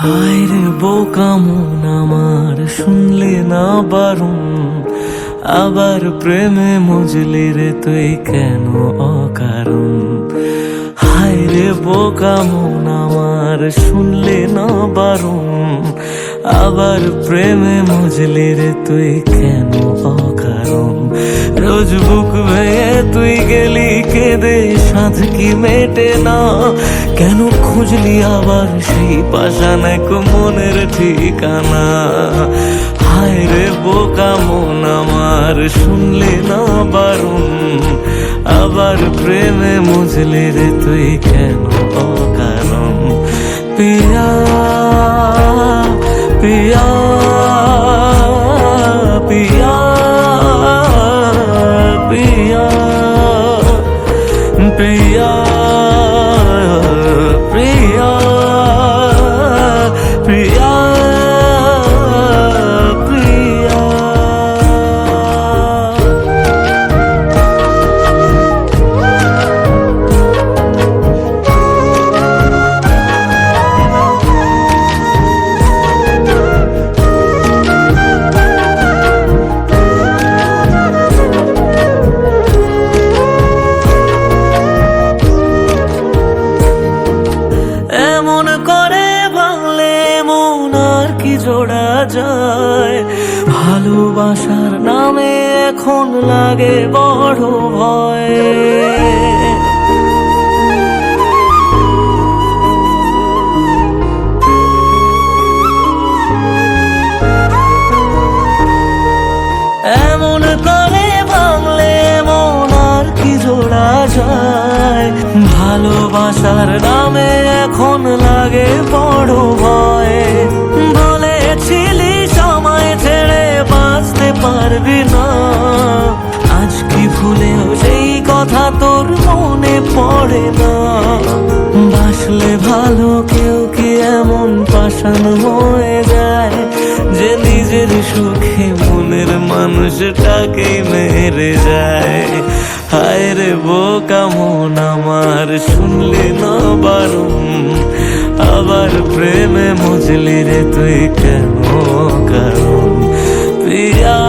হায় রে বোকা মন আমার, শুনলে না বারণ, আবার প্রেমে মজলি রে তুই কেন অকারণ। হায় রে বোকা মন আমার, শুনলে না বারণ, আবার প্রেমে মজলি রে তুই কেন অকারণ। রোজ বুক ভেঙে তুই গেলি কেঁদে, সাধ কি মেটে না, কেন খুঁজলি আবার সেই পাষাণ এক মনের ঠিকানা। হায় রে বোকা মন আমার, শুনলে না বারণ, আবার প্রেমে মজলি রে তুই কেন অকারণ। পিয়া পিয়া পিয়া পিয়া পিয়া প্রিয়া প্রিয়া প্রিয়া। এমন করে ভাঙলে মন আর কি জোড়া যায়, ভালোবাসার নামে এখন লাগে বড় ভয়। এমন করে ভাঙলে মন আর কি জোড়া যায়, ভালোবাসার নামে এখন লাগে বড় ভয়। বলেছিলি সময় ছেড়ে বাঁচতে পারবি না, আজ কি ভুলেও সেই কথা তোর মনে পড়ে না। বাসলে ভালো কেউ কি এমন পাষাণ হয়ে যায়, যে নিজের সুখে মনের মানুষটাকে মেরে যায়। হায় রে বোকা মন আমার, শুনলি না বারণ, আবার প্রেমে মজলি রে তুই কেন কারণ। পিয়া